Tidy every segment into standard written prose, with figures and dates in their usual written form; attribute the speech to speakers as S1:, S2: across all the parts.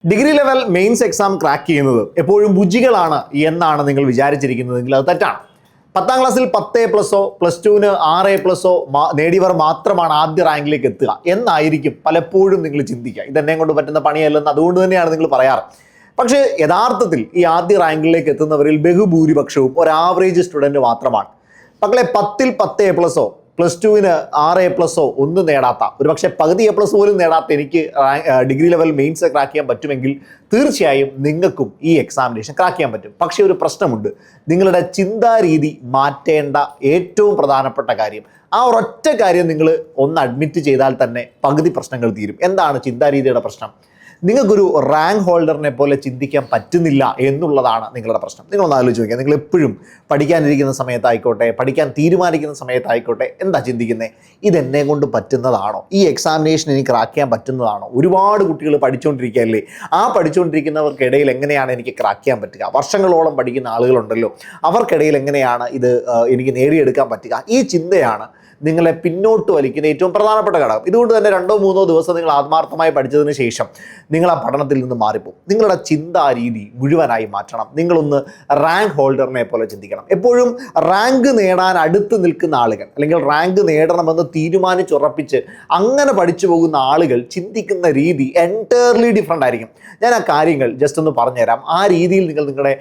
S1: Degree level mains exam crack ചെയ്യുന്നത് എപ്പോഴും ബുജികളാണ് എന്നാണ് നിങ്ങൾ വിചാരിച്ചിരിക്കുന്നതെങ്കിൽ അത് തെറ്റാണ്. 10ാം ക്ലാസ്സിൽ 10A+ഓ +2-ന് 6A+ഓ നേടിയവർ മാത്രമാണ് ആദ്യ റാങ്കിലേക്ക് എത്തുക എന്നായിരിക്കും പലപ്പോഴും നിങ്ങൾ ചിന്തിക്കുക. ഇതെന്നെ കൊണ്ട് പറ്റുന്ന പണിയല്ലെന്ന് അതുകൊണ്ട് തന്നെയാണ് നിങ്ങൾ പറയാറ്. പക്ഷേ യഥാർത്ഥത്തിൽ ഈ ആദ്യ റാങ്കിലേക്ക് എത്തുന്നവരിൽ ബഹുഭൂരിപക്ഷവും ഒരു ആവറേജ് സ്റ്റുഡൻറ്റ് മാത്രമാണ്. മക്കളെ 10ൽ 10A+ഓ +2-ന് 6A+ഓ ഒന്നും നേടാത്ത, ഒരു പക്ഷേ പകുതി A+ പോലും നേടാത്ത എനിക്ക് ഡിഗ്രി ലെവൽ മെയിൻസ് ക്രാക്ക് ചെയ്യാൻ പറ്റുമെങ്കിൽ തീർച്ചയായും നിങ്ങൾക്കും ഈ എക്സാമിനേഷൻ ക്രാക്ക് ചെയ്യാൻ പറ്റും. പക്ഷേ ഒരു പ്രശ്നമുണ്ട്. നിങ്ങളുടെ ചിന്താരീതി മാറ്റേണ്ട ഏറ്റവും പ്രധാനപ്പെട്ട കാര്യം, ആ ഒരൊറ്റ കാര്യം നിങ്ങൾ ഒന്ന് അഡ്മിറ്റ് ചെയ്താൽ തന്നെ പകുതി പ്രശ്നങ്ങൾ തീരും. എന്താണ് ചിന്താരീതിയുടെ പ്രശ്നം? നിങ്ങൾക്കൊരു റാങ്ക് ഹോൾഡറിനെ പോലെ ചിന്തിക്കാൻ പറ്റുന്നില്ല എന്നുള്ളതാണ് നിങ്ങളുടെ പ്രശ്നം. നിങ്ങളൊന്ന് ആലോചിച്ച് നോക്കുക. നിങ്ങൾ എപ്പോഴും പഠിക്കാനിരിക്കുന്ന സമയത്തായിക്കോട്ടെ, പഠിക്കാൻ തീരുമാനിക്കുന്ന സമയത്തായിക്കോട്ടെ, എന്താ ചിന്തിക്കുന്നത്? ഇതെന്നെ കൊണ്ട് പറ്റുന്നതാണോ? ഈ എക്സാമിനേഷൻ എനിക്ക് ക്രാക്ക് ചെയ്യാൻ പറ്റുന്നതാണോ? ഒരുപാട് കുട്ടികൾ പഠിച്ചുകൊണ്ടിരിക്കുകയല്ലേ, ആ പഠിച്ചുകൊണ്ടിരിക്കുന്നവർക്കിടയിൽ എങ്ങനെയാണ് എനിക്ക് ക്രാക്ക് ചെയ്യാൻ പറ്റുക? വർഷങ്ങളോളം പഠിക്കുന്ന ആളുകളുണ്ടല്ലോ, അവർക്കിടയിൽ എങ്ങനെയാണ് ഇത് എനിക്ക് നേടിയെടുക്കാൻ പറ്റുക? ഈ ചിന്തയാണ് നിങ്ങളെ പിന്നോട്ട് വലിക്കുന്ന ഏറ്റവും പ്രധാനപ്പെട്ട ഘടകം. ഇതുകൊണ്ട് തന്നെ 2-3 ദിവസം നിങ്ങൾ ആത്മാർത്ഥമായി പഠിച്ചതിന് ശേഷം നിങ്ങൾ ആ പഠനത്തിൽ നിന്ന് മാറിപ്പോകും. നിങ്ങളുടെ ചിന്താരീതി മുഴുവനായി മാറ്റണം. നിങ്ങളൊന്ന് റാങ്ക് ഹോൾഡറിനെ പോലെ ചിന്തിക്കണം. എപ്പോഴും റാങ്ക് നേടാൻ അടുത്ത് നിൽക്കുന്ന ആളുകൾ, അല്ലെങ്കിൽ റാങ്ക് നേടണമെന്ന് തീരുമാനിച്ചുറപ്പിച്ച് അങ്ങനെ പഠിച്ചു പോകുന്ന ആളുകൾ ചിന്തിക്കുന്ന രീതി എൻറ്റയർലി ഡിഫറെൻ്റ് ആയിരിക്കും. ഞാൻ ആ കാര്യങ്ങൾ ജസ്റ്റ് ഒന്ന് പറഞ്ഞുതരാം. ആ രീതിയിൽ നിങ്ങൾ നിങ്ങളുടെ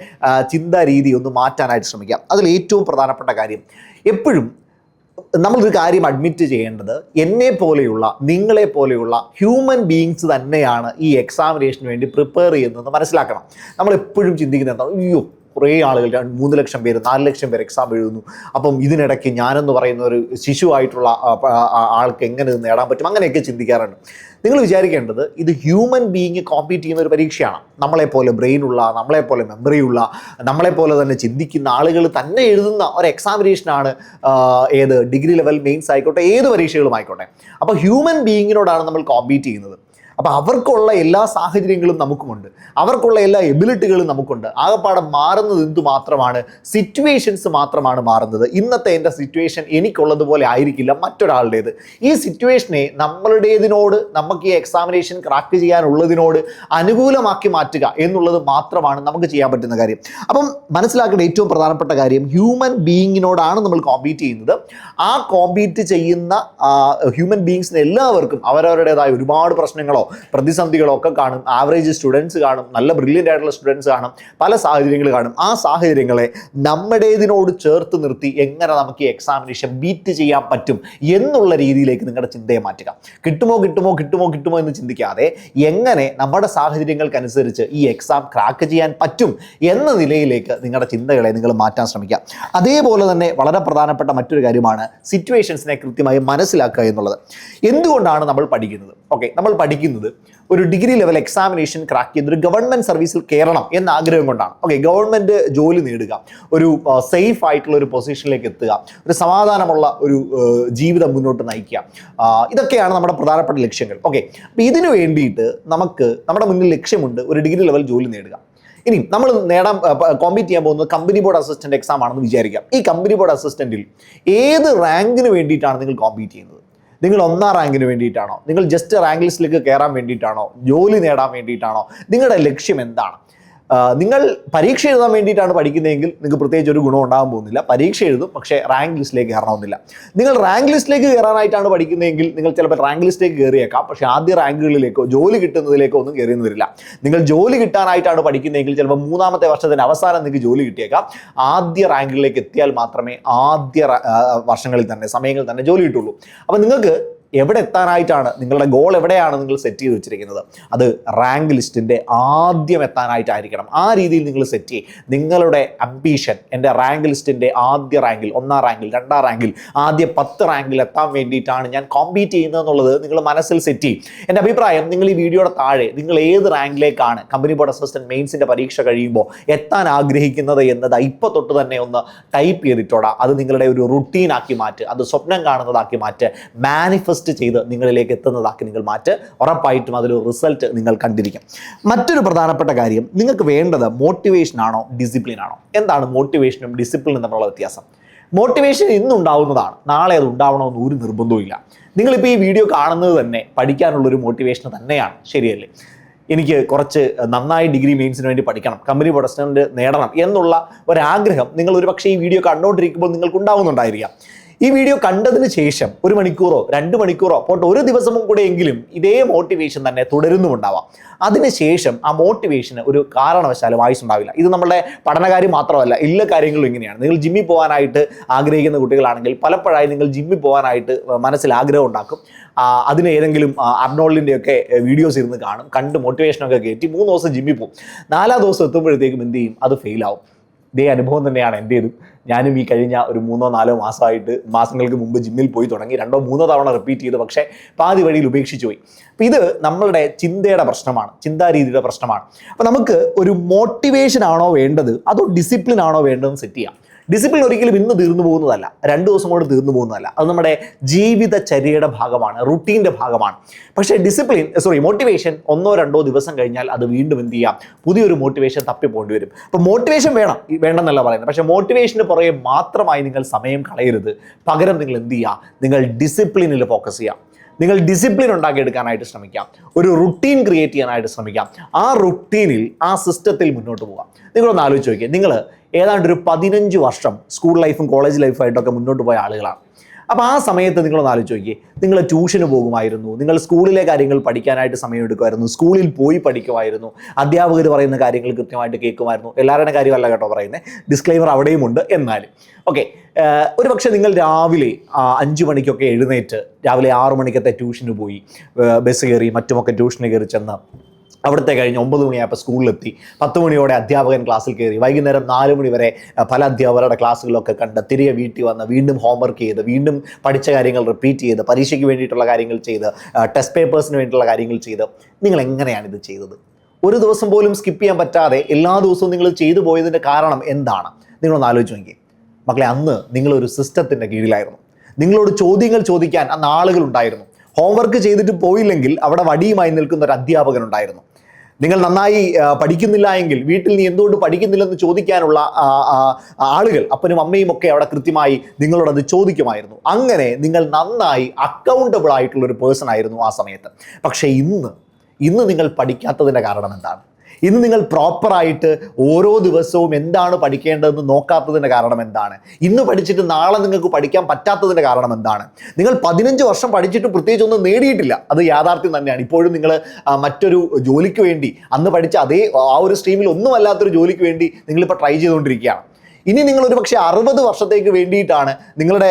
S1: ചിന്താരീതി ഒന്ന് മാറ്റാനായിട്ട് ശ്രമിക്കാം. അതിൽ ഏറ്റവും പ്രധാനപ്പെട്ട കാര്യം, എപ്പോഴും നമ്മളൊരു കാര്യം അഡ്മിറ്റ് ചെയ്യേണ്ടത്, എന്നെ പോലെയുള്ള നിങ്ങളെ പോലെയുള്ള ഹ്യൂമൻ ബീയിങ്സ് തന്നെയാണ് ഈ എക്സാമിനേഷന് വേണ്ടി പ്രിപ്പയർ ചെയ്യുന്നതെന്ന് മനസ്സിലാക്കണം. നമ്മളെപ്പോഴും ചിന്തിക്കുന്നത് എന്താണ്? അയ്യോ, കുറേ ആളുകൾ 3 ലക്ഷം പേര് 4 ലക്ഷം പേര് എക്സാം എഴുതുന്നു, അപ്പം ഇതിനിടയ്ക്ക് ഞാനെന്ന് പറയുന്ന ഒരു ശിശുവായിട്ടുള്ള ആൾക്ക് എങ്ങനെ ഇത് നേടാൻ പറ്റും? അങ്ങനെയൊക്കെ ചിന്തിക്കാറുണ്ട്. നിങ്ങൾ വിചാരിക്കേണ്ടത്, ഇത് ഹ്യൂമൻ ബീയിങ് കോമ്പീറ്റ് ചെയ്യുന്ന ഒരു പരീക്ഷയാണ്. നമ്മളെപ്പോലെ ബ്രെയിനുള്ള, നമ്മളെപ്പോലെ മെമ്മറിയുള്ള, നമ്മളെപ്പോലെ തന്നെ ചിന്തിക്കുന്ന ആളുകൾ തന്നെ എഴുതുന്ന ഒരു എക്സാമിനേഷനാണ് ഏത് ഡിഗ്രി ലെവൽ മെയിൻസ് ആയിക്കോട്ടെ, ഏത് പരീക്ഷകളും ആയിക്കോട്ടെ. അപ്പോൾ ഹ്യൂമൻ ബീയിങ്ങിനോടാണ് നമ്മൾ കോമ്പീറ്റ് ചെയ്യുന്നത്. അപ്പോൾ അവർക്കുള്ള എല്ലാ സാഹചര്യങ്ങളും നമുക്കുമുണ്ട്, അവർക്കുള്ള എല്ലാ എബിലിറ്റികളും നമുക്കുണ്ട്. ആകെപ്പാടെ മാറുന്നത് എന്തു മാത്രമാണ്? സിറ്റുവേഷൻസ് മാത്രമാണ് മാറുന്നത്. ഇന്നത്തെ എൻ്റെ സിറ്റുവേഷൻ എനിക്കുള്ളതുപോലെ ആയിരിക്കില്ല മറ്റൊരാളുടേത്. ഈ സിറ്റുവേഷനെ നമ്മളുടേതിനോട്, നമുക്ക് ഈ എക്സാമിനേഷൻ ക്രാക്ക് ചെയ്യാനുള്ളതിനോട് അനുകൂലമാക്കി മാറ്റുക എന്നുള്ളത് മാത്രമാണ് നമുക്ക് ചെയ്യാൻ പറ്റുന്ന കാര്യം. അപ്പം മനസ്സിലാക്കേണ്ട ഏറ്റവും പ്രധാനപ്പെട്ട കാര്യം, ഹ്യൂമൻ ബീയിങ്ങിനോടാണ് നമ്മൾ കോമ്പീറ്റ് ചെയ്യുന്നത്. ആ കോമ്പീറ്റ് ചെയ്യുന്ന ഹ്യൂമൻ ബീയിങ്സിന് എല്ലാവർക്കും അവരവരുടേതായ ഒരുപാട് പ്രശ്നങ്ങളോ പ്രതിസന്ധികളോ ഒക്കെ കാണും. ആവറേജ് സ്റ്റുഡൻസ് കാണും, നല്ല ബ്രില്യൻ്റ് ആയിട്ടുള്ള സ്റ്റുഡൻസ് കാണും, പല സാഹചര്യങ്ങൾ കാണും. ആ സാഹചര്യങ്ങളെ നമ്മുടേതിനോട് ചേർത്ത് നിർത്തി എങ്ങനെ നമുക്ക് ഈ എക്സാമിനേഷൻ ബീറ്റ് ചെയ്യാൻ പറ്റും എന്നുള്ള രീതിയിലേക്ക് നിങ്ങളുടെ ചിന്തയെ മാറ്റുക. കിട്ടുമോ കിട്ടുമോ കിട്ടുമോ കിട്ടുമോ എന്ന് ചിന്തിക്കാതെ എങ്ങനെ നമ്മുടെ സാഹചര്യങ്ങൾക്കനുസരിച്ച് ഈ എക്സാം ക്രാക്ക് ചെയ്യാൻ പറ്റും എന്ന നിലയിലേക്ക് നിങ്ങളുടെ ചിന്തകളെ നിങ്ങൾ മാറ്റാൻ ശ്രമിക്കുക. അതേപോലെ തന്നെ വളരെ പ്രധാനപ്പെട്ട മറ്റൊരു കാര്യമാണ് സിറ്റുവേഷൻസിനെ കൃത്യമായി മനസ്സിലാക്കുക എന്നുള്ളത്. എന്തുകൊണ്ടാണ് നമ്മൾ പഠിക്കുന്നത്? നമ്മൾ പഠിക്കുന്നത് ഒരു ഡിഗ്രി ലെവൽ എക്സാമിനേഷൻ ക്രാക്ക് ചെയ്ത് ഒരു ഗവൺമെൻറ് സർവീസിൽ കയറണം എന്ന ആഗ്രഹം കൊണ്ടാണ്. ഗവൺമെൻറ് ജോലി നേടുക, ഒരു സേഫ് ആയിട്ടുള്ള ഒരു പൊസിഷനിലേക്ക് എത്തുക, ഒരു സമാധാനമുള്ള ഒരു ജീവിതം മുന്നോട്ട് നയിക്കുക, ഇതൊക്കെയാണ് നമ്മുടെ പ്രധാനപ്പെട്ട ലക്ഷ്യങ്ങൾ. അപ്പോൾ ഇതിനു വേണ്ടിയിട്ട് നമുക്ക് നമ്മുടെ മുന്നിൽ ലക്ഷ്യമുണ്ട്, ഒരു ഡിഗ്രി ലെവൽ ജോലി നേടുക. ഇനി നമ്മൾ കോമ്പീറ്റ് ചെയ്യാൻ പോകുന്നത് കമ്പനി ബോർഡ് അസിസ്റ്റന്റ് എക്സാം ആണെന്ന് വിചാരിക്കാം. ഈ കമ്പനി ബോർഡ് അസിസ്റ്റന്റിൽ ഏത് റാങ്കിന് വേണ്ടിയിട്ടാണ് നിങ്ങൾ കോമ്പീറ്റ് ചെയ്യുന്നത്? നിങ്ങൾ 1ാം റാങ്കിന് വേണ്ടിയിട്ടാണോ? നിങ്ങൾ ജസ്റ്റ് റാങ്ക് ലിസ്റ്റിലേക്ക് കയറാൻ വേണ്ടിയിട്ടാണോ? ജോലി നേടാൻ വേണ്ടിയിട്ടാണോ? നിങ്ങളുടെ ലക്ഷ്യം എന്താണ്? നിങ്ങൾ പരീക്ഷ എഴുതാൻ വേണ്ടിയിട്ടാണ് പഠിക്കുന്നതെങ്കിൽ നിങ്ങൾക്ക് പ്രത്യേകിച്ച് ഒരു ഗുണം ഉണ്ടാകാൻ പോകുന്നില്ല. പരീക്ഷ എഴുതും, പക്ഷേ റാങ്ക് ലിസ്റ്റിലേക്ക് കയറണമെന്നില്ല. നിങ്ങൾ റാങ്ക് ലിസ്റ്റിലേക്ക് കയറാനായിട്ടാണ് പഠിക്കുന്നതെങ്കിൽ നിങ്ങൾ ചിലപ്പോൾ റാങ്ക് ലിസ്റ്റിലേക്ക് കയറിയേക്കാം, പക്ഷേ ആദ്യ റാങ്കുകളിലേക്കോ ജോലി കിട്ടുന്നതിലേക്കോ ഒന്നും കയറിയെന്ന് വരില്ല. നിങ്ങൾ ജോലി കിട്ടാനായിട്ടാണ് പഠിക്കുന്നതെങ്കിൽ ചിലപ്പോൾ 3ാമത്തെ വർഷത്തിൻ്റെ അവസാനം നിങ്ങൾക്ക് ജോലി കിട്ടിയേക്കാം. ആദ്യ റാങ്കിലേക്ക് എത്തിയാൽ മാത്രമേ ആദ്യ വർഷങ്ങളിൽ തന്നെ, സമയങ്ങളിൽ തന്നെ ജോലി കിട്ടുള്ളൂ. അപ്പോൾ നിങ്ങൾക്ക് എവിടെ എത്താനായിട്ടാണ്, നിങ്ങളുടെ ഗോൾ എവിടെയാണ് നിങ്ങൾ സെറ്റ് ചെയ്ത് വെച്ചിരിക്കുന്നത്? അത് റാങ്ക് ലിസ്റ്റിൻ്റെ ആദ്യം എത്താനായിട്ടായിരിക്കണം. ആ രീതിയിൽ നിങ്ങൾ സെറ്റ് ചെയ്യും. നിങ്ങളുടെ അംബീഷൻ എൻ്റെ റാങ്ക് ലിസ്റ്റിൻ്റെ ആദ്യ റാങ്കിൽ, 1ാം റാങ്കിൽ, 2ാം റാങ്കിൽ, ആദ്യ 10 റാങ്കിൽ എത്താൻ വേണ്ടിയിട്ടാണ് ഞാൻ കോമ്പീറ്റ് ചെയ്യുന്നതെന്നുള്ളത് നിങ്ങൾ മനസ്സിൽ സെറ്റ് ചെയ്യും. എൻ്റെ അഭിപ്രായം, നിങ്ങൾ ഈ വീഡിയോയുടെ താഴെ നിങ്ങൾ ഏത് റാങ്കിലേക്കാണ് കമ്പനി ബോർഡ് അസിസ്റ്റന്റ് മെയിൻസിൻ്റെ പരീക്ഷ കഴിയുമ്പോൾ എത്താൻ ആഗ്രഹിക്കുന്നത് എന്നത് ഇപ്പോൾ തൊട്ട് തന്നെ ഒന്ന് ടൈപ്പ് ചെയ്തിട്ടോടാ. അത് നിങ്ങളുടെ ഒരു റുട്ടീനാക്കി മാറ്റ്, അത് സ്വപ്നം കാണുന്നതാക്കി മാറ്റ്, മാനിഫെസ്റ്റ് ചെയ്ത് നിങ്ങളിലേക്ക് എത്തുന്നതാക്കി നിങ്ങൾ മാറ്റ്. ഉറപ്പായിട്ടും അതിലൊരു റിസൾട്ട് നിങ്ങൾ കണ്ടിരിക്കും. മറ്റൊരു പ്രധാനപ്പെട്ട കാര്യം, നിങ്ങൾക്ക് വേണ്ടത് മോട്ടിവേഷൻ ആണോ ഡിസിപ്ലിൻ ആണോ? എന്താണ് മോട്ടിവേഷനും ഡിസിപ്ലിനും തമ്മിലുള്ള വ്യത്യാസം? മോട്ടിവേഷൻ ഇന്നുണ്ടാവുന്നതാണ്, നാളെ അത് ഉണ്ടാവണമെന്ന് ഒരു നിർബന്ധവും ഇല്ല. നിങ്ങളിപ്പോൾ ഈ വീഡിയോ കാണുന്നത് തന്നെ പഠിക്കാനുള്ളൊരു മോട്ടിവേഷൻ തന്നെയാണ്, ശരിയല്ലേ? എനിക്ക് കുറച്ച് നന്നായി ഡിഗ്രി മെയിൻസിന് വേണ്ടി പഠിക്കണം, കമ്പനി പ്രൊഡക്ഷൻ നേടണം എന്നുള്ള ഒരാഗ്രഹം നിങ്ങൾ ഒരു പക്ഷേ ഈ വീഡിയോ കണ്ടുകൊണ്ടിരിക്കുമ്പോൾ നിങ്ങൾക്ക് ഉണ്ടാവുന്നുണ്ടായിരിക്കാം. ഈ വീഡിയോ കണ്ടതിന് ശേഷം 1 മണിക്കൂറോ 2 മണിക്കൂറോ പോട്ടെ, ഒരു ദിവസവും കൂടെ എങ്കിലും ഇതേ മോട്ടിവേഷൻ തന്നെ തുടരുന്നുമുണ്ടാവാം. അതിനുശേഷം ആ മോട്ടിവേഷന് ഒരു കാരണവശാലും ആയുസുണ്ടാവില്ല. ഇത് നമ്മുടെ പഠനകാര്യം മാത്രമല്ല, എല്ലാ കാര്യങ്ങളും ഇങ്ങനെയാണ്. നിങ്ങൾ ജിമ്മിൽ പോകാനായിട്ട് ആഗ്രഹിക്കുന്ന കുട്ടികളാണെങ്കിൽ പലപ്പോഴായി നിങ്ങൾ ജിമ്മിൽ പോകാനായിട്ട് മനസ്സിൽ ആഗ്രഹം ഉണ്ടാക്കും. അതിന് ഏതെങ്കിലും അർണോൾഡിൻ്റെയൊക്കെ വീഡിയോസ് ഇരുന്ന് കാണും, കണ്ട് മോട്ടിവേഷനൊക്കെ കയറ്റി 3 ദിവസം ജിമ്മിൽ പോകും. 4-ാം ദിവസം എത്തുമ്പോഴത്തേക്കും എന്ത് ചെയ്യും? അത് ഫെയിലാവും. ഇതേ അനുഭവം തന്നെയാണ് എൻ്റേതും. ഞാനും ഈ കഴിഞ്ഞ ഒരു 3-4 മാസങ്ങൾക്ക് മുമ്പ് ജിമ്മിൽ പോയി തുടങ്ങി, 2-3 തവണ റിപ്പീറ്റ് ചെയ്തു, പക്ഷേ പാതി വഴിയിൽ ഉപേക്ഷിച്ചു പോയി. അപ്പം ഇത് നമ്മളുടെ ചിന്തയുടെ പ്രശ്നമാണ്, ചിന്താരീതിയുടെ പ്രശ്നമാണ്. അപ്പം നമുക്ക് ഒരു മോട്ടിവേഷൻ ആണോ വേണ്ടത് അതോ ഡിസിപ്ലിൻ ആണോ വേണ്ടതെന്ന് സെറ്റ് ചെയ്യാം. ഡിസിപ്ലിൻ ഒരിക്കലും ഇന്ന് തീർന്നു പോകുന്നതല്ല, 2 ദിവസം കൊണ്ട് തീർന്നു പോകുന്നതല്ല. അത് നമ്മുടെ ജീവിതചര്യയുടെ ഭാഗമാണ്, റുട്ടീൻ്റെ ഭാഗമാണ്. പക്ഷേ മോട്ടിവേഷൻ 1-2 ദിവസം കഴിഞ്ഞാൽ അത് വീണ്ടും എന്ത് ചെയ്യാം? പുതിയൊരു മോട്ടിവേഷൻ തപ്പിപ്പോണ്ടി വരും. അപ്പോൾ മോട്ടിവേഷൻ വേണമെന്നല്ല പറയുന്നത്, പക്ഷേ മോട്ടിവേഷന് പുറകെ മാത്രമായി നിങ്ങൾ സമയം കളയരുത്. പകരം നിങ്ങൾ എന്ത് ചെയ്യുക? നിങ്ങൾ ഡിസിപ്ലിനിൽ ഫോക്കസ് ചെയ്യുക. നിങ്ങൾ ഡിസിപ്ലിൻ ഉണ്ടാക്കിയെടുക്കാനായിട്ട് ശ്രമിക്കാം, ഒരു റുട്ടീൻ ക്രിയേറ്റ് ചെയ്യാനായിട്ട് ശ്രമിക്കാം. ആ റുട്ടീനിൽ, ആ സിസ്റ്റത്തിൽ മുന്നോട്ട് പോകാം. നിങ്ങളൊന്ന് ആലോചിച്ച് നോക്കിയേ, നിങ്ങൾ ഏതാണ്ട് ഒരു 15 വർഷം സ്കൂൾ ലൈഫും കോളേജ് ലൈഫായിട്ടൊക്കെ മുന്നോട്ട് പോയ ആളുകളാണ്. അപ്പോൾ ആ സമയത്ത് നിങ്ങളൊന്ന് ആലോചിച്ച് നോക്കിയേ, നിങ്ങൾ ട്യൂഷന് പോകുമായിരുന്നു, നിങ്ങൾ സ്കൂളിലെ കാര്യങ്ങൾ പഠിക്കാനായിട്ട് സമയമെടുക്കുമായിരുന്നു, സ്കൂളിൽ പോയി പഠിക്കുമായിരുന്നു, അധ്യാപകർ പറയുന്ന കാര്യങ്ങൾ കൃത്യമായിട്ട് കേൾക്കുമായിരുന്നു. എല്ലാവരുടെ കാര്യമല്ല കേട്ടോ പറയുന്നത്, ഡിസ്ക്ലെയിമർ അവിടെയുമുണ്ട്. എന്നാലും ഓക്കെ, ഒരു പക്ഷേ നിങ്ങൾ രാവിലെ 5 മണിക്കൊക്കെ എഴുന്നേറ്റ് രാവിലെ 6 മണിക്കത്തെ ട്യൂഷന് പോയി, ബസ് കയറി മറ്റുമൊക്കെ ട്യൂഷന് കയറി ചെന്ന് അവിടുത്തെ കഴിഞ്ഞ് 9 മണിയായപ്പോൾ സ്കൂളിലെത്തി, 10 മണിയോടെ അധ്യാപകൻ ക്ലാസ്സിൽ കയറി, വൈകുന്നേരം 4 മണി വരെ പല അധ്യാപകരുടെ ക്ലാസ്സുകളൊക്കെ കണ്ട് തിരികെ വീട്ടിൽ വന്ന് വീണ്ടും ഹോംവർക്ക് ചെയ്ത്, വീണ്ടും പഠിച്ച കാര്യങ്ങൾ റിപ്പീറ്റ് ചെയ്ത്, പരീക്ഷയ്ക്ക് വേണ്ടിയിട്ടുള്ള കാര്യങ്ങൾ ചെയ്ത്, ടെസ്റ്റ് പേപ്പേഴ്സിന് വേണ്ടിയിട്ടുള്ള കാര്യങ്ങൾ ചെയ്ത്, നിങ്ങൾ എങ്ങനെയാണ് ഇത് ചെയ്തത്? ഒരു ദിവസം പോലും സ്കിപ്പ് ചെയ്യാൻ പറ്റാതെ എല്ലാ ദിവസവും നിങ്ങൾ ചെയ്തു പോയതിൻ്റെ കാരണം എന്താണ്? നിങ്ങളൊന്ന് ആലോചിച്ച് നോക്കി മക്കളെ. അന്ന് നിങ്ങളൊരു സിസ്റ്റത്തിൻ്റെ കീഴിലായിരുന്നു. നിങ്ങളോട് ചോദ്യങ്ങൾ ചോദിക്കാൻ അന്ന് ആളുകളുണ്ടായിരുന്നു. ഹോംവർക്ക് ചെയ്തിട്ട് പോയില്ലെങ്കിൽ അവിടെ വടിയുമായി നിൽക്കുന്ന ഒരു അധ്യാപകൻ ഉണ്ടായിരുന്നു. നിങ്ങൾ നന്നായി പഠിക്കുന്നില്ല എങ്കിൽ വീട്ടിൽ നീ എന്തുകൊണ്ട് പഠിക്കുന്നില്ലെന്ന് ചോദിക്കാനുള്ള ആളുകൾ, അപ്പനും അമ്മയും ഒക്കെ അവിടെ കൃത്യമായി നിങ്ങളോടത് ചോദിക്കുമായിരുന്നു. അങ്ങനെ നിങ്ങൾ നന്നായി അക്കൗണ്ടബിൾ ആയിട്ടുള്ളൊരു പേഴ്സൺ ആയിരുന്നു ആ സമയത്ത്. പക്ഷേ ഇന്ന് നിങ്ങൾ പഠിക്കാത്തതിൻ്റെ കാരണം എന്താണ്? ഇന്ന് നിങ്ങൾ പ്രോപ്പറായിട്ട് ഓരോ ദിവസവും എന്താണ് പഠിക്കേണ്ടതെന്ന് നോക്കാത്തതിൻ്റെ കാരണം എന്താണ്? ഇന്ന് പഠിച്ചിട്ട് നാളെ നിങ്ങൾക്ക് പഠിക്കാൻ പറ്റാത്തതിൻ്റെ കാരണം എന്താണ്? നിങ്ങൾ 15 വർഷം പഠിച്ചിട്ട് പ്രത്യേകിച്ച് ഒന്നും നേടിയിട്ടില്ല, അത് യാഥാർത്ഥ്യം തന്നെയാണ്. ഇപ്പോഴും നിങ്ങൾ മറ്റൊരു ജോലിക്ക് വേണ്ടി, അന്ന് പഠിച്ച അതേ ആ ഒരു സ്ട്രീമിൽ ഒന്നും അല്ലാത്തൊരു ജോലിക്ക് വേണ്ടി നിങ്ങളിപ്പോൾ ട്രൈ ചെയ്തുകൊണ്ടിരിക്കുകയാണ്. ഇനി നിങ്ങളൊരു പക്ഷേ 60 വർഷത്തേക്ക് വേണ്ടിയിട്ടാണ്, നിങ്ങളുടെ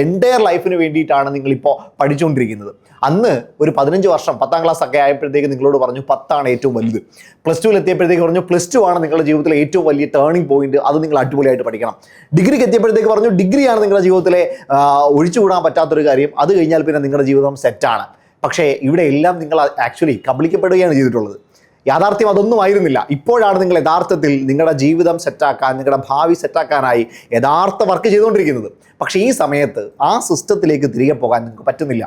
S1: എൻറ്റയർ ലൈഫിന് വേണ്ടിയിട്ടാണ് നിങ്ങളിപ്പോൾ പഠിച്ചുകൊണ്ടിരിക്കുന്നത്. അന്ന് ഒരു 15 വർഷം 10ാം ക്ലാസ് ഒക്കെ ആയപ്പോഴത്തേക്ക് നിങ്ങളോട് പറഞ്ഞു 10 ഏറ്റവും വലുത്. +2 എത്തിയപ്പോഴത്തേക്ക് പറഞ്ഞു +2 നിങ്ങളുടെ ജീവിതത്തിലെ ഏറ്റവും വലിയ ടേണിംഗ് പോയിന്റ്, അത് നിങ്ങൾ അടിപൊളിയായിട്ട് പഠിക്കണം. ഡിഗ്രിക്ക് എത്തിയപ്പോഴത്തേക്ക് പറഞ്ഞു ഡിഗ്രിയാണ് നിങ്ങളുടെ ജീവിതത്തിലെ ഒഴിച്ചുകൂടാൻ പറ്റാത്തൊരു കാര്യം, അത് കഴിഞ്ഞാൽ പിന്നെ നിങ്ങളുടെ ജീവിതം സെറ്റാണ്. പക്ഷേ ഇവിടെ എല്ലാം നിങ്ങൾ ആക്ച്വലി കബളിക്കപ്പെടുകയാണ് ചെയ്തിട്ടുള്ളത്. യാഥാർത്ഥ്യം അതൊന്നും ആയിരുന്നില്ല. ഇപ്പോഴാണ് നിങ്ങൾ യഥാർത്ഥത്തിൽ നിങ്ങളുടെ ജീവിതം സെറ്റാക്കാൻ, നിങ്ങളുടെ ഭാവി സെറ്റാക്കാനായി യഥാർത്ഥ വർക്ക് ചെയ്തുകൊണ്ടിരിക്കുന്നത്. പക്ഷേ ഈ സമയത്ത് ആ സിസ്റ്റത്തിലേക്ക് തിരികെ പോകാൻ നിങ്ങൾക്ക് പറ്റുന്നില്ല.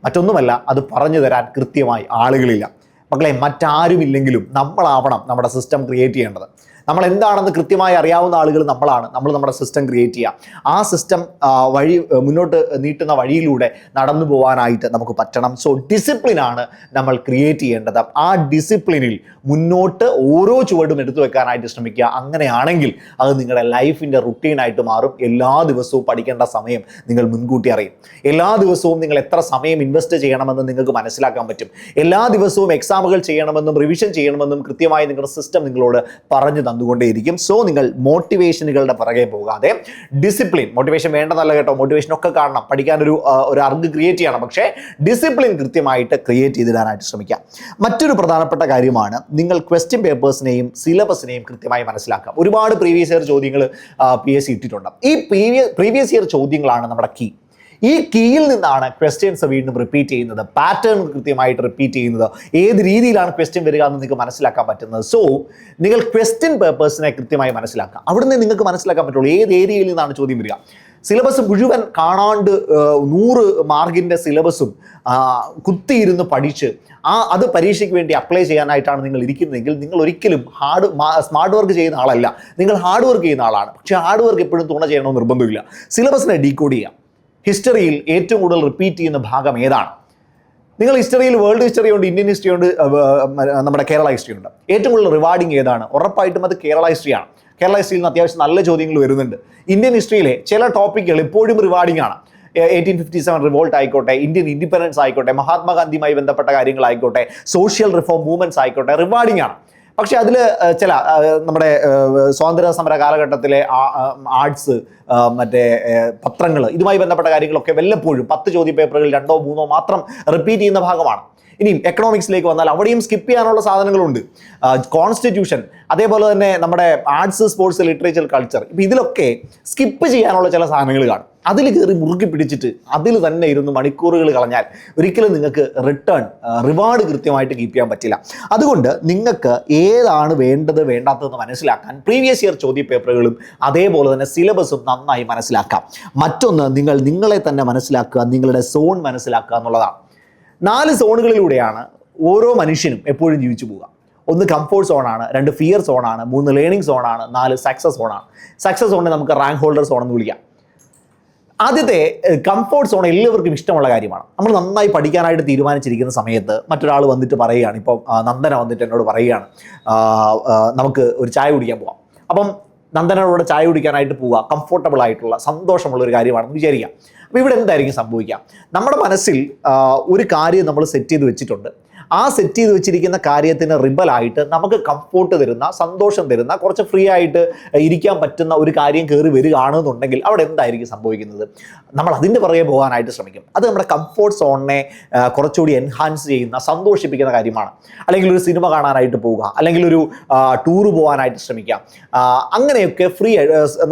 S1: മറ്റൊന്നുമല്ല, അത് പറഞ്ഞു തരാൻ കൃത്യമായി ആളുകളില്ല. മക്കളെ, മറ്റാരുമില്ലെങ്കിലും നമ്മളാവണം നമ്മുടെ സിസ്റ്റം ക്രിയേറ്റ് ചെയ്യേണ്ടത്. നമ്മൾ എന്താണെന്ന് കൃത്യമായി അറിയാവുന്ന ആളുകൾ നമ്മളാണ്. നമ്മൾ നമ്മുടെ സിസ്റ്റം ക്രിയേറ്റ് ചെയ്യുക. ആ സിസ്റ്റം മുന്നോട്ട് നീട്ടുന്ന വഴിയിലൂടെ നടന്നു പോകാനായിട്ട് നമുക്ക് പറ്റണം. സോ ഡിസിപ്ലിനാണ് നമ്മൾ ക്രിയേറ്റ് ചെയ്യേണ്ടത്. ആ ഡിസിപ്ലിനിൽ മുന്നോട്ട് ഓരോ ചുവടും എടുത്തു വെക്കാനായിട്ട് ശ്രമിക്കുക. അങ്ങനെയാണെങ്കിൽ അത് നിങ്ങളുടെ ലൈഫിൻ്റെ റുട്ടീനായിട്ട് മാറും. എല്ലാ ദിവസവും പഠിക്കേണ്ട സമയം നിങ്ങൾ മുൻകൂട്ടി അറിയും. എല്ലാ ദിവസവും നിങ്ങൾ എത്ര സമയം ഇൻവെസ്റ്റ് ചെയ്യണമെന്ന് നിങ്ങൾക്ക് മനസ്സിലാക്കാൻ പറ്റും. എല്ലാ ദിവസവും എക്സാമുകൾ ചെയ്യണമെന്നും റിവിഷൻ ചെയ്യണമെന്നും കൃത്യമായി നിങ്ങളുടെ സിസ്റ്റം നിങ്ങളോട് പറഞ്ഞു തന്നുകൊണ്ടേയിരിക്കും. സോ നിങ്ങൾ മോട്ടിവേഷനുകളുടെ പുറകെ പോകാതെ മോട്ടിവേഷൻ വേണ്ടതല്ല കേട്ടോ, മോട്ടിവേഷനൊക്കെ കാണണം, പഠിക്കാനൊരു അർഗ് ക്രിയേറ്റ് ചെയ്യണം. പക്ഷേ ഡിസിപ്ലിൻ കൃത്യമായിട്ട് ക്രിയേറ്റ് ചെയ്തിടാനായിട്ട് ശ്രമിക്കാം. മറ്റൊരു പ്രധാനപ്പെട്ട കാര്യമാണ് നിങ്ങൾ ക്വസ്റ്റ്യൻ പേപ്പേഴ്സിനെയും സിലബസിനെയും കൃത്യമായി മനസ്സിലാക്കാം. ഒരുപാട് പ്രീവിയസ് ഇയർ ചോദ്യങ്ങൾ PSC ഇട്ടിട്ടുണ്ട്. ഈ പ്രീവിയസ് ഇയർ ചോദ്യങ്ങളാണ് നമ്മുടെ കീ. ഈ കീയിൽ നിന്നാണ് ക്വസ്റ്റ്യൻസ് വീണ്ടും റിപ്പീറ്റ് ചെയ്യുന്നത്, പാറ്റേൺ കൃത്യമായിട്ട് റിപ്പീറ്റ് ചെയ്യുന്നത്, ഏത് രീതിയിലാണ് ക്വസ്റ്റ്യൻ വരിക എന്ന് നിങ്ങൾക്ക് മനസ്സിലാക്കാൻ പറ്റുന്നത്. സോ നിങ്ങൾ ക്വസ്റ്റ്യൻ പേപ്പേഴ്സിനെ കൃത്യമായി മനസ്സിലാക്കുക. അവിടുന്ന് നിങ്ങൾക്ക് മനസ്സിലാക്കാൻ പറ്റുള്ളൂ ഏത് ഏരിയയിൽ നിന്നാണ് ചോദ്യം വരിക. സിലബസ് മുഴുവൻ കാണാണ്ട് 100 മാർക്കിൻ്റെ സിലബസും കുത്തിയിരുന്ന് പഠിച്ച് അത് പരീക്ഷയ്ക്ക് വേണ്ടി അപ്ലൈ ചെയ്യാനായിട്ടാണ് നിങ്ങൾ ഇരിക്കുന്നതെങ്കിൽ നിങ്ങൾ ഒരിക്കലും സ്മാർട്ട് വർക്ക് ചെയ്യുന്ന ആളല്ല, നിങ്ങൾ ഹാർഡ് വർക്ക് ചെയ്യുന്ന ആളാണ്. പക്ഷേ ഹാർഡ് വർക്ക് എപ്പോഴും തുണ ചെയ്യണമെന്ന് നിർബന്ധമില്ല. സിലബസിനെ ഡീകോഡ് ചെയ്യാം. ഹിസ്റ്ററിയിൽ ഏറ്റവും കൂടുതൽ റിപ്പീറ്റ് ചെയ്യുന്ന ഭാഗം ഏതാണ്? നിങ്ങൾ ഹിസ്റ്ററിയിൽ വേൾഡ് ഹിസ്റ്ററി ഉണ്ട്, ഇന്ത്യൻ ഹിസ്റ്ററി ഉണ്ട്, നമ്മുടെ കേരള ഹിസ്റ്ററി ഉണ്ട്. ഏറ്റവും കൂടുതൽ റിവാർഡിങ് ഏതാണ്? ഉറപ്പായിട്ടും അത് കേരള ഹിസ്റ്ററിയാണ്. കേരള ഹിസ്റ്ററിയിൽ നിന്ന് അത്യാവശ്യം നല്ല ചോദ്യങ്ങൾ വരുന്നുണ്ട്. ഇന്ത്യൻ ഹിസ്റ്ററിയിലെ ചില ടോപ്പിക്കുകൾ ഇപ്പോഴും റിവാർഡിംഗ് ആണ്. 1857 റിവോൾട്ട് ആയിക്കോട്ടെ, ഇന്ത്യൻ ഇൻഡിപെൻഡൻസ് ആയിക്കോട്ടെ, മഹാത്മാഗാന്ധിയുമായി ബന്ധപ്പെട്ട കാര്യങ്ങളായിക്കോട്ടെ, സോഷ്യൽ റിഫോം മൂവ്മെന്റ്സ് ആയിക്കോട്ടെ, റിവാർഡിംഗ് ആണ്. പക്ഷെ അതിൽ ചില നമ്മുടെ സ്വാതന്ത്ര്യ സമര കാലഘട്ടത്തിലെ ആർട്സ്, മറ്റേ പത്രങ്ങൾ, ഇതുമായി ബന്ധപ്പെട്ട കാര്യങ്ങളൊക്കെ വല്ലപ്പോഴും 10 ചോദ്യ പേപ്പറുകൾ 2 or 3 മാത്രം റിപ്പീറ്റ് ചെയ്യുന്ന ഭാഗമാണ്. ഇനിയും എക്കണോമിക്സിലേക്ക് വന്നാൽ അവിടെയും സ്കിപ്പ് ചെയ്യാനുള്ള സാധനങ്ങളുണ്ട്. കോൺസ്റ്റിറ്റ്യൂഷൻ, അതേപോലെ തന്നെ നമ്മുടെ ആർട്സ്, സ്പോർട്സ്, ലിറ്ററേച്ചർ, കൾച്ചർ, ഇപ്പം ഇതിലൊക്കെ സ്കിപ്പ് ചെയ്യാനുള്ള ചില സാധനങ്ങൾ കാണും. അതിൽ കയറി മുറുക്കി പിടിച്ചിട്ട് അതിൽ തന്നെ ഇരുന്ന് മണിക്കൂറുകൾ കളഞ്ഞാൽ ഒരിക്കലും നിങ്ങൾക്ക് റിവാർഡ് കൃത്യമായിട്ട് കീപ്പ് ചെയ്യാൻ പറ്റില്ല. അതുകൊണ്ട് നിങ്ങൾക്ക് ഏതാണ് വേണ്ടത് വേണ്ടാത്തതെന്ന് മനസ്സിലാക്കാൻ പ്രീവിയസ് ഇയർ ചോദ്യ പേപ്പറുകളും അതേപോലെ തന്നെ സിലബസും നന്നായി മനസ്സിലാക്കാം. മറ്റൊന്ന്, നിങ്ങളെ തന്നെ മനസ്സിലാക്കുക, നിങ്ങളുടെ സോൺ മനസ്സിലാക്കുക എന്നുള്ളതാണ്. 4 സോണുകളിലൂടെയാണ് ഓരോ മനുഷ്യനും എപ്പോഴും ജീവിച്ചു പോവുക. 1 കംഫോർട്ട് സോണാണ്, 2 ഫിയർ സോണാണ്, 3 ലേണിംഗ് സോണാണ്, 4 സക്സസ് സോണാണ്. സക്സസ് സോണിനെ നമുക്ക് റാങ്ക് ഹോൾഡർ സോൺ എന്ന് വിളിക്കാം. ആദ്യത്തെ കംഫോർട്ട് സോൺ എല്ലാവർക്കും ഇഷ്ടമുള്ള കാര്യമാണ്. നമ്മൾ നന്നായി പഠിക്കാനായിട്ട് തീരുമാനിച്ചിരിക്കുന്ന സമയത്ത് മറ്റൊരാൾ വന്നിട്ട് പറയുകയാണ്, ഇപ്പം നന്ദന വന്നിട്ട് എന്നോട് പറയുകയാണ്, നമുക്ക് ഒരു ചായ കുടിക്കാൻ പോവാം. അപ്പം നന്ദനോട് ചായ കുടിക്കാനായിട്ട് പോവുക കംഫോർട്ടബിൾ ആയിട്ടുള്ള സന്തോഷമുള്ള ഒരു കാര്യമാണെന്ന് വിചാരിക്കാം. അപ്പോൾ ഇവിടെ എന്തായിരിക്കും സംഭവിക്കുക? നമ്മുടെ മനസ്സിൽ ഒരു കാര്യം നമ്മൾ സെറ്റ് ചെയ്ത് വെച്ചിട്ടുണ്ട്. ആ സെറ്റ് ചെയ്ത് വെച്ചിരിക്കുന്ന കാര്യത്തിന് റിബലായിട്ട് നമുക്ക് കംഫോർട്ട് തരുന്ന, സന്തോഷം തരുന്ന, കുറച്ച് ഫ്രീ ആയിട്ട് ഇരിക്കാൻ പറ്റുന്ന ഒരു കാര്യം കയറി വരികയാണെന്നുണ്ടെങ്കിൽ അവിടെ എന്തായിരിക്കും സംഭവിക്കുന്നത്? നമ്മൾ അതിൻ്റെ പുറകെ പോകാനായിട്ട് ശ്രമിക്കും. അത് നമ്മുടെ കംഫോർട്ട് സോണിനെ കുറച്ചുകൂടി എൻഹാൻസ് ചെയ്യുന്ന, സന്തോഷിപ്പിക്കുന്ന കാര്യമാണ്. അല്ലെങ്കിൽ ഒരു സിനിമ കാണാനായിട്ട് പോവുക, അല്ലെങ്കിൽ ഒരു ടൂറ് പോകാനായിട്ട് ശ്രമിക്കാം, അങ്ങനെയൊക്കെ ഫ്രീ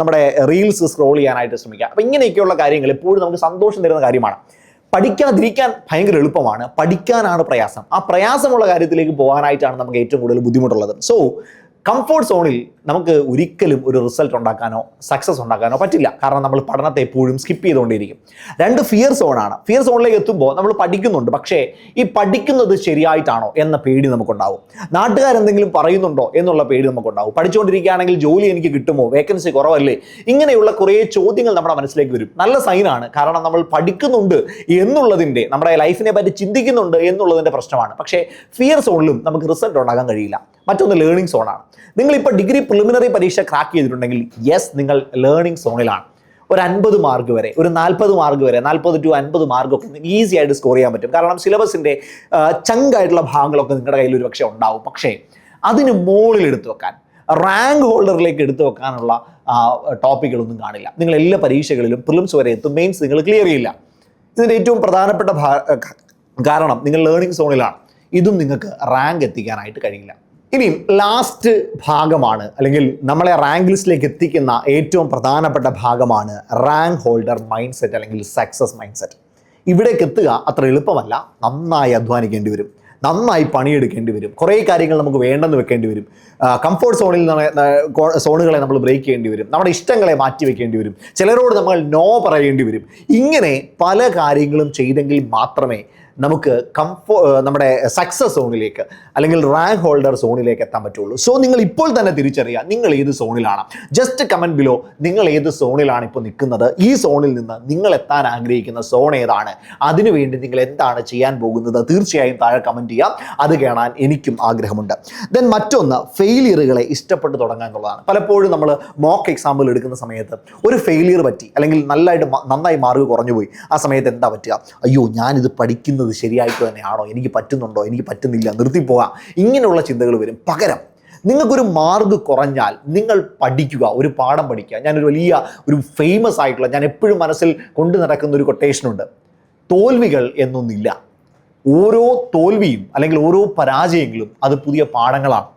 S1: നമ്മുടെ റീൽസ് സ്ക്രോൾ ചെയ്യാനായിട്ട് ശ്രമിക്കാം. അപ്പം ഇങ്ങനെയൊക്കെയുള്ള കാര്യങ്ങൾ എപ്പോഴും നമുക്ക് സന്തോഷം തരുന്ന കാര്യമാണ്. പഠിക്കാതിരിക്കാൻ ഭയങ്കര എളുപ്പമാണ്, പഠിക്കാനാണ് പ്രയാസം. ആ പ്രയാസമുള്ള കാര്യത്തിലേക്ക് പോകാനായിട്ടാണ് നമുക്ക് ഏറ്റവും കൂടുതൽ ബുദ്ധിമുട്ടുള്ളത്. സോ കംഫോർട്ട് സോണിൽ നമുക്ക് ഒരിക്കലും ഒരു റിസൾട്ട് ഉണ്ടാക്കാനോ സക്സസ് ഉണ്ടാക്കാനോ പറ്റില്ല. കാരണം നമ്മൾ പഠനത്തെ എപ്പോഴും സ്കിപ്പ് ചെയ്തുകൊണ്ടിരിക്കും. 2 ഫിയർ സോണാണ്. ഫിയർ സോണിലേക്ക് എത്തുമ്പോൾ നമ്മൾ പഠിക്കുന്നുണ്ട്, പക്ഷേ ഈ പഠിക്കുന്നത് ശരിയായിട്ടാണോ എന്ന പേടി നമുക്കുണ്ടാവും. നാട്ടുകാരെന്തെങ്കിലും പറയുന്നുണ്ടോ എന്നുള്ള പേടി നമുക്കുണ്ടാവും. പഠിച്ചുകൊണ്ടിരിക്കുകയാണെങ്കിൽ ജോലി എനിക്ക് കിട്ടുമോ, വേക്കൻസി കുറവല്ലേ, ഇങ്ങനെയുള്ള കുറേ ചോദ്യങ്ങൾ നമ്മുടെ മനസ്സിലേക്ക് വരും. നല്ല സൈനാണ്, കാരണം നമ്മൾ പഠിക്കുന്നുണ്ട് എന്നുള്ളതിൻ്റെ, നമ്മുടെ ലൈഫിനെ പറ്റി ചിന്തിക്കുന്നുണ്ട് എന്നുള്ളതിൻ്റെ പ്രശ്നമാണ്. പക്ഷേ ഫിയർ സോണിലും നമുക്ക് റിസൾട്ട് ഉണ്ടാക്കാൻ കഴിയില്ല. മറ്റൊന്ന് ലേണിംഗ് സോണാണ്. നിങ്ങളിപ്പോൾ ഡിഗ്രി പ്രിലിമിനറി പരീക്ഷ ക്രാക്ക് ചെയ്തിട്ടുണ്ടെങ്കിൽ യെസ്, നിങ്ങൾ ലേണിംഗ് സോണിലാണ്. ഒരു 50 മാർക്ക് വരെ, ഒരു 40 മാർക്ക് വരെ, 40 to 50 മാർക്കൊക്കെ ഈസി ആയിട്ട് സ്കോർ ചെയ്യാൻ പറ്റും. കാരണം സിലബസിൻ്റെ ചങ്കായിട്ടുള്ള ഭാഗങ്ങളൊക്കെ നിങ്ങളുടെ കയ്യിൽ ഒരു പക്ഷേ ഉണ്ടാവും. പക്ഷേ അതിന് മുകളിൽ എടുത്തു വെക്കാൻ, റാങ്ക് ഹോൾഡറിലേക്ക് എടുത്തു വെക്കാനുള്ള ടോപ്പിക്കുകളൊന്നും കാണില്ല. നിങ്ങൾ എല്ലാ പരീക്ഷകളിലും പ്രിലിംസ് വരെ എത്തും, മെയിൻസ് നിങ്ങൾ ക്ലിയർ ചെയ്യില്ല. ഇതിൻ്റെ ഏറ്റവും പ്രധാനപ്പെട്ട കാരണം നിങ്ങൾ ലേണിംഗ് സോണിലാണ്. ഇതും നിങ്ങൾക്ക് റാങ്ക് എത്തിക്കാനായിട്ട് കഴിയില്ല. ഇനിയും ലാസ്റ്റ് ഭാഗമാണ്, അല്ലെങ്കിൽ നമ്മളെ റാങ്ക് ലിസ്റ്റിലേക്ക് എത്തിക്കുന്ന ഏറ്റവും പ്രധാനപ്പെട്ട ഭാഗമാണ് റാങ്ക് ഹോൾഡർ മൈൻഡ് സെറ്റ്, അല്ലെങ്കിൽ സക്സസ് മൈൻഡ് സെറ്റ്. ഇവിടേക്ക് എത്തുക അത്ര എളുപ്പമല്ല. നന്നായി അധ്വാനിക്കേണ്ടി വരും, നന്നായി പണിയെടുക്കേണ്ടി വരും, കുറേ കാര്യങ്ങൾ നമുക്ക് വേണ്ടെന്ന് വെക്കേണ്ടി വരും. കംഫോർട്ട് സോണുകളെ നമ്മൾ ബ്രേക്ക് ചെയ്യേണ്ടി വരും, നമ്മുടെ ഇഷ്ടങ്ങളെ മാറ്റി വെക്കേണ്ടി വരും, ചിലരോട് നമ്മൾ നോ പറയേണ്ടി വരും. ഇങ്ങനെ പല കാര്യങ്ങളും ചെയ്തെങ്കിൽ മാത്രമേ നമുക്ക് നമ്മുടെ സക്സസ് സോണിലേക്ക്, അല്ലെങ്കിൽ റാങ്ക് ഹോൾഡർ സോണിലേക്ക് എത്താൻ പറ്റുള്ളൂ. സോ നിങ്ങൾ ഇപ്പോൾ തന്നെ തിരിച്ചറിയുക നിങ്ങൾ ഏത് സോണിലാണ്. ജസ്റ്റ് കമൻറ്റ് ബിലോ നിങ്ങൾ ഏത് സോണിലാണ് ഇപ്പോൾ നിൽക്കുന്നത്. ഈ സോണിൽ നിന്ന് നിങ്ങൾ എത്താൻ ആഗ്രഹിക്കുന്ന സോൺ ഏതാണ്, അതിനുവേണ്ടി നിങ്ങൾ എന്താണ് ചെയ്യാൻ പോകുന്നത്, തീർച്ചയായും താഴെ കമൻറ്റ് ചെയ്യാം. അത് കാണാൻ എനിക്കും ആഗ്രഹമുണ്ട്. ദെൻ മറ്റൊന്ന്, ഫെയിലിയറുകളെ ഇഷ്ടപ്പെട്ട് തുടങ്ങുക എന്നുള്ളതാണ്. പലപ്പോഴും നമ്മൾ മോക്ക് എക്സാമ്പിൾ എടുക്കുന്ന സമയത്ത് ഒരു ഫെയിലിയർ പറ്റി, അല്ലെങ്കിൽ നന്നായി മാർക്ക് കുറഞ്ഞുപോയി. ആ സമയത്ത് എന്താ പറ്റുക? അയ്യോ, ഞാനിത് പഠിക്കുന്നത് ശരിയായിട്ട് തന്നെയാണോ, എനിക്ക് പറ്റുന്നുണ്ടോ, എനിക്ക് പറ്റുന്നില്ല, നിർത്തിപ്പോകാം, ഇങ്ങനെയുള്ള ചിന്തകൾ വരും. പകരം നിങ്ങൾക്കൊരു മാർക്ക് കുറഞ്ഞാൽ നിങ്ങൾ പഠിക്കുക, ഒരു പാഠം പഠിക്കുക. ഞാനൊരു ഒരു ഫേമസ് ആയിട്ടുള്ള, ഞാൻ എപ്പോഴും മനസ്സിൽ കൊണ്ടു നടക്കുന്ന ഒരു കൊട്ടേഷനുണ്ട്: തോൽവികൾ എന്നൊന്നില്ല. ഓരോ തോൽവിയും അല്ലെങ്കിൽ ഓരോ പരാജയങ്ങളും അത് പുതിയ പാഠങ്ങളാണ്.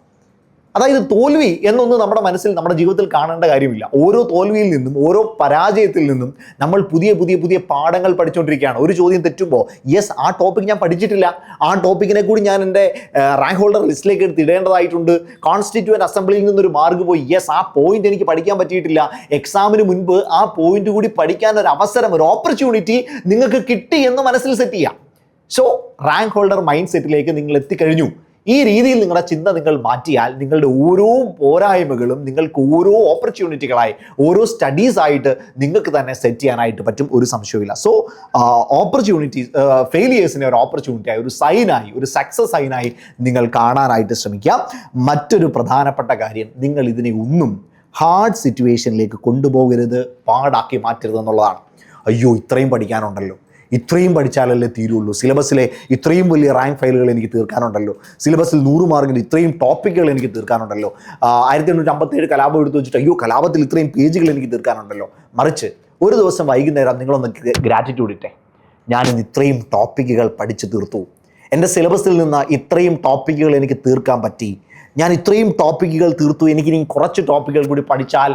S1: അതായത് തോൽവി എന്നൊന്നും നമ്മുടെ മനസ്സിൽ, നമ്മുടെ ജീവിതത്തിൽ കാണേണ്ട കാര്യമില്ല. ഓരോ തോൽവിയിൽ നിന്നും, ഓരോ പരാജയത്തിൽ നിന്നും നമ്മൾ പുതിയ പുതിയ പുതിയ പാഠങ്ങൾ പഠിച്ചുകൊണ്ടിരിക്കുകയാണ്. ഒരു ചോദ്യം തെറ്റുമ്പോൾ യെസ്, ആ ടോപ്പിക് ഞാൻ പഠിച്ചിട്ടില്ല, ആ ടോപ്പിക്കിനെ കൂടി ഞാൻ എൻ്റെ റാങ്ക് ഹോൾഡർ ലിസ്റ്റിലേക്ക് എടുത്ത് ഇടേണ്ടതായിട്ടുണ്ട്. കോൺസ്റ്റിറ്റ്യൂവൻ്റ് അസംബ്ലിയിൽ നിന്നൊരു മാർക്ക് പോയി, യെസ്, ആ പോയിന്റ് എനിക്ക് പഠിക്കാൻ പറ്റിയിട്ടില്ല. എക്സാമിന് മുൻപ് ആ പോയിന്റ് കൂടി പഠിക്കാൻ ഒരു അവസരം, ഒരു ഓപ്പർച്യൂണിറ്റി നിങ്ങൾക്ക് കിട്ടി എന്ന് മനസ്സിൽ സെറ്റ് ചെയ്യാം. സോ റാങ്ക് ഹോൾഡർ മൈൻഡ് സെറ്റിലേക്ക് നിങ്ങൾ എത്തിക്കഴിഞ്ഞു. ഈ രീതിയിൽ നിങ്ങളുടെ ചിന്ത നിങ്ങൾ മാറ്റിയാൽ നിങ്ങളുടെ ഓരോ പോരായ്മകളും നിങ്ങൾക്ക് ഓരോ ഓപ്പർച്യൂണിറ്റികളായി, ഓരോ സ്റ്റഡീസ് ആയിട്ട് നിങ്ങൾക്ക് തന്നെ സെറ്റ് ചെയ്യാനായിട്ട് പറ്റും, ഒരു സംശയവുമില്ല. സോ ഓപ്പർച്യൂണിറ്റീസ്, ഫെയിലിയേഴ്സിനെ ഒരു ഓപ്പർച്യൂണിറ്റിയായി, ഒരു സൈനായി, ഒരു സക്സസ് സൈനായി നിങ്ങൾ കാണാനായിട്ട് ശ്രമിക്കാം. മറ്റൊരു പ്രധാനപ്പെട്ട കാര്യം, നിങ്ങൾ ഇതിനെ ഒന്നും ഹാർഡ് സിറ്റുവേഷനിലേക്ക് കൊണ്ടുപോകരുത്, പാടാക്കി മാറ്റരുത് എന്നുള്ളതാണ്. അയ്യോ ഇത്രയും പഠിക്കാനുണ്ടല്ലോ, ഇത്രയും പഠിച്ചാലല്ലേ തീരുള്ളൂ, സിലബസിലെ ഇത്രയും വലിയ റാങ്ക് ഫയലുകൾ എനിക്ക് തീർക്കാനുണ്ടല്ലോ, സിലബസിൽ 100 മാർക്കിന് ഇത്രയും ടോപ്പിക്കുകൾ എനിക്ക് തീർക്കാനുണ്ടല്ലോ, 1857 കലാപം എടുത്തു വെച്ചിട്ട് അയ്യോ കലാപത്തിൽ ഇത്രയും പേജുകൾ എനിക്ക് തീർക്കാനുണ്ടല്ലോ. മറിച്ച് ഒരു ദിവസം വൈകുന്നേരം നിങ്ങളൊന്ന് ഗ്രാറ്റിറ്റ്യൂഡ് ഇട്ടേ, ഞാനിന്ന് ഇത്രയും ടോപ്പിക്കുകൾ പഠിച്ചു തീർത്തു, എൻ്റെ സിലബസിൽ നിന്ന് ഇത്രയും ടോപ്പിക്കുകൾ എനിക്ക് തീർക്കാൻ പറ്റി, ഞാൻ ഇത്രയും ടോപ്പിക്കുകൾ തീർത്തു, എനിക്കിനി കുറച്ച് ടോപ്പിക്കുകൾ കൂടി പഠിച്ചാൽ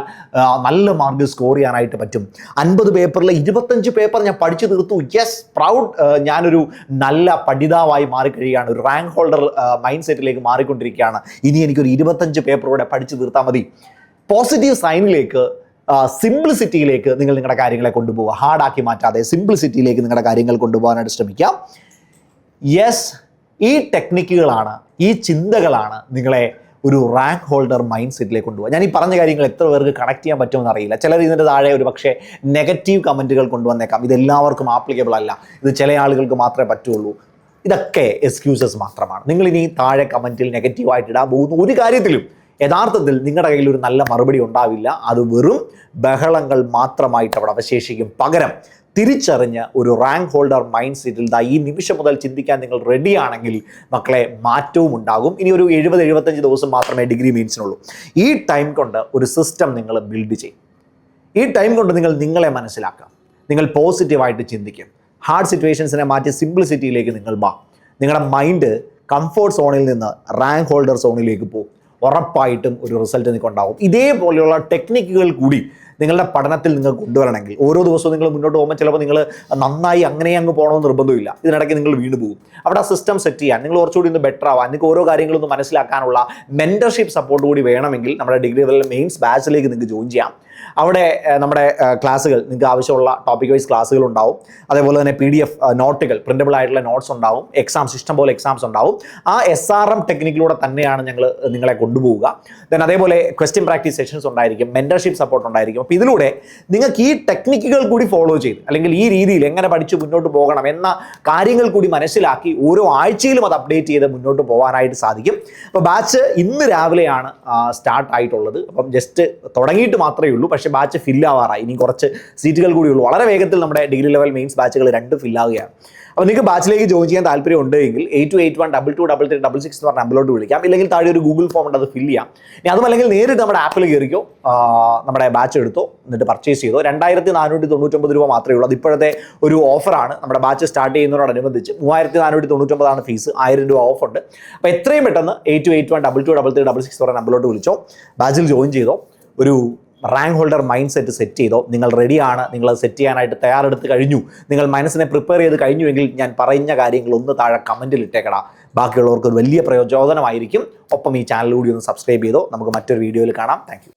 S1: നല്ല മാർക്ക് സ്കോർ ചെയ്യാനായിട്ട് പറ്റും, 50 പേപ്പറിൽ 25 പേപ്പർ ഞാൻ പഠിച്ചു തീർത്തു, യെസ് പ്രൗഡ്, ഞാനൊരു നല്ല പഠിതാവായി മാറിക്കഴിയുകയാണ്, ഒരു റാങ്ക് ഹോൾഡർ മൈൻഡ് സെറ്റിലേക്ക് മാറിക്കൊണ്ടിരിക്കുകയാണ്, ഇനി എനിക്കൊരു 25 പേപ്പറോടെ പഠിച്ചു തീർത്താൽ മതി. പോസിറ്റീവ് സൈനിലേക്ക്, സിംപ്ലിസിറ്റിയിലേക്ക് നിങ്ങൾ നിങ്ങളുടെ കാര്യങ്ങളെ കൊണ്ടുപോവുക, ഹാർഡാക്കി മാറ്റാതെ സിംപ്ലിസിറ്റിയിലേക്ക് നിങ്ങളുടെ കാര്യങ്ങൾ കൊണ്ടുപോകാനായിട്ട് ശ്രമിക്കാം. യെസ്, ഈ ടെക്നിക്കുകളാണ്, ഈ ചിന്തകളാണ് നിങ്ങളെ ഒരു റാങ്ക് ഹോൾഡർ മൈൻഡ് സെറ്റിലേക്ക് കൊണ്ടുപോകുക. ഞാൻ ഈ പറഞ്ഞ കാര്യങ്ങൾ എത്ര പേർക്ക് കണക്ട് ചെയ്യാൻ പറ്റുമെന്ന് അറിയില്ല. ചിലർ ഇതിൻ്റെ താഴെ ഒരു പക്ഷേ നെഗറ്റീവ് കമൻറ്റുകൾ കൊണ്ടുവന്നേക്കാം, ഇതെല്ലാവർക്കും ആപ്ലിക്കബിൾ അല്ല, ഇത് ചില ആളുകൾക്ക് മാത്രമേ പറ്റുള്ളൂ. ഇതൊക്കെ എക്സ്ക്യൂസസ് മാത്രമാണ്. നിങ്ങളിനി താഴെ കമൻറ്റിൽ നെഗറ്റീവായിട്ട് ഇടാൻ പോകുന്ന ഒരു കാര്യത്തിലും യഥാർത്ഥത്തിൽ നിങ്ങളുടെ കയ്യിൽ ഒരു നല്ല മറുപടി ഉണ്ടാവില്ല. അത് വെറും ബഹളങ്ങൾ മാത്രമായിട്ട് അവിടെ അവശേഷിക്കും. പകരം തിരിച്ചറിഞ്ഞ് ഒരു റാങ്ക് ഹോൾഡർ മൈൻഡ് സെറ്റിൽ ഈ നിമിഷം മുതൽ ചിന്തിക്കാൻ നിങ്ങൾ റെഡിയാണെങ്കിൽ മക്കളെ മാറ്റവും ഉണ്ടാകും. ഇനി ഒരു 70-75 ദിവസം മാത്രമേ ഡിഗ്രി മെയിൻസിനുള്ളൂ. ഈ ടൈം കൊണ്ട് ഒരു സിസ്റ്റം നിങ്ങൾ ബിൽഡ് ചെയ്യും. ഈ ടൈം കൊണ്ട് നിങ്ങൾ നിങ്ങളെ മനസ്സിലാക്കാം, നിങ്ങൾ പോസിറ്റീവായിട്ട് ചിന്തിക്കും, ഹാർഡ് സിറ്റുവേഷൻസിനെ മാറ്റി സിംപ്ലിസിറ്റിയിലേക്ക് നിങ്ങൾ നിങ്ങളുടെ മൈൻഡ് കംഫോർട്ട് സോണിൽ നിന്ന് റാങ്ക് ഹോൾഡർ സോണിലേക്ക് പോകും. ഉറപ്പായിട്ടും ഒരു റിസൾട്ട് നിങ്ങൾക്ക് ഉണ്ടാകും. ഇതേപോലെയുള്ള ടെക്നിക്കുകൾ കൂടി നിങ്ങളുടെ പഠനത്തിൽ നിങ്ങൾ കൊണ്ടുവരണമെങ്കിൽ ഓരോ ദിവസവും നിങ്ങൾ മുന്നോട്ട് പോകുമ്പോൾ ചിലപ്പോൾ നിങ്ങൾ നന്നായി അങ്ങനെ അങ്ങ് പോകണമെന്ന് നിർബന്ധമില്ല. ഇതിനിടയ്ക്ക് നിങ്ങൾ വീണ് പോകും. അവിടെ ആ സിസ്റ്റം സെറ്റ് ചെയ്യാൻ, നിങ്ങൾ കുറച്ചുകൂടി ഒന്ന് ബെറ്റർ ആവാൻ, നിങ്ങൾക്ക് ഓരോ കാര്യങ്ങളൊന്ന് മനസ്സിലാക്കാനുള്ള മെൻറ്റർഷിപ്പ് സപ്പോർട്ട് കൂടി വേണമെങ്കിൽ നമ്മുടെ ഡിഗ്രി ലെവൽ മെയിൻസ് ബാച്ചിലേക്ക് നിങ്ങൾക്ക് ജോയിൻ ചെയ്യാം. അവിടെ നമ്മുടെ ക്ലാസ്സുകൾ, നിങ്ങൾക്ക് ആവശ്യമുള്ള ടോപ്പിക് വൈസ് ക്ലാസ്സുകൾ ഉണ്ടാവും. അതേപോലെ തന്നെ PDF നോട്ടുകൾ, പ്രിൻ്റബിൾ ആയിട്ടുള്ള നോട്ട്സ് ഉണ്ടാവും. എക്സാംസ്, ഇഷ്ടംപോലെ എക്സാംസ് ഉണ്ടാവും. ആ SRM ടെക്നിക്കിലൂടെ തന്നെയാണ് ഞങ്ങൾ നിങ്ങളെ കൊണ്ടുപോവുക. ദെൻ അതേപോലെ ക്വസ്റ്റ്യൻ പ്രാക്ടീസ് സെഷൻസ് ഉണ്ടായിരിക്കും, മെൻറ്റർഷിപ്പ് സപ്പോർട്ട് ഉണ്ടായിരിക്കും. അപ്പോൾ ഇതിലൂടെ നിങ്ങൾക്ക് ഈ ടെക്നിക്കുകൾ കൂടി ഫോളോ ചെയ്ത്, അല്ലെങ്കിൽ ഈ രീതിയിൽ എങ്ങനെ പഠിച്ച് മുന്നോട്ട് പോകണം എന്ന കാര്യങ്ങൾ കൂടി മനസ്സിലാക്കി ഓരോ ആഴ്ചയിലും അത് അപ്ഡേറ്റ് ചെയ്ത് മുന്നോട്ട് പോകാനായിട്ട് സാധിക്കും. അപ്പോൾ ബാച്ച് ഇന്ന് രാവിലെയാണ് സ്റ്റാർട്ട് ആയിട്ടുള്ളത്. അപ്പം ജസ്റ്റ് തുടങ്ങിയിട്ട് മാത്രമേ ഉള്ളൂ. പക്ഷേ ബാച്ച് ഫില്ലാവാറായി, ഇനി കുറച്ച് സീറ്റുകൾ കൂടിയുള്ളൂ. വളരെ വേഗത്തിൽ നമ്മുടെ ഡിഗ്രി ലെവൽ മെയിൻസ് ബാച്ചുകൾ 2 ഫില്ലാവുകയാണ്. അപ്പോൾ നിങ്ങൾക്ക് ബാച്ചിലേക്ക് ജോയിൻ ചെയ്യാൻ താല്പര്യം ഉണ്ടെങ്കിൽ 8281223366 എന്ന് പറഞ്ഞ നമ്പറിലോട്ട് വിളിക്കാം. ഇല്ലെങ്കിൽ താഴെ ഒരു ഗൂഗിൾ ഫോം ഉണ്ട്, അത് ഫില്ല് ചെയ്യാം. ഇനി അതുമല്ലെങ്കിൽ നേരിട്ട് നമ്മുടെ ആപ്പിൽ കയറിക്കോ, നമ്മുടെ ബാച്ച് എടുത്തോ, എന്നിട്ട് പർച്ചേസ് ചെയ്തോ. 2499 രൂപ മാത്രമേ ഉള്ളൂ. അത് ഇപ്പോഴത്തെ ഒരു ഓഫറാണ്. നമ്മുടെ ബാച്ച് സ്റ്റാർട്ട് ചെയ്യുന്നതിനോടനുബന്ധിച്ച് 3499 ഫീസ്, 1000 രൂപ ഓഫ് ഉണ്ട്. അപ്പോൾ എത്രയും പെട്ടെന്ന് 8281223366 പറഞ്ഞ നമ്പറിലോട്ട് വിളിച്ചോ, ബാച്ചിൽ ജോയിൻ ചെയ്തോ, ഒരു റാങ്ക് ഹോൾഡർ മൈൻഡ് സെറ്റ് ചെയ്തോ. നിങ്ങൾ റെഡിയാണ്, നിങ്ങൾ സെറ്റ് ചെയ്യാനായിട്ട് തയ്യാറെടുത്ത് കഴിഞ്ഞു, നിങ്ങൾ മനസ്സിനെ പ്രിപ്പയർ ചെയ്ത് കഴിഞ്ഞുവെങ്കിൽ ഞാൻ പറയുന്ന കാര്യങ്ങൾ ഒന്ന് താഴെ കമൻറ്റിൽ ഇട്ടേക്കടാ. ബാക്കിയുള്ളവർക്ക് ഒരു വലിയ പ്രയോജനമായിരിക്കും. ഒപ്പം ഈ ചാനൽ കൂടി ഒന്ന് സബ്സ്ക്രൈബ് ചെയ്തോ. നമുക്ക് മറ്റൊരു വീഡിയോയിൽ കാണാം. Thank you.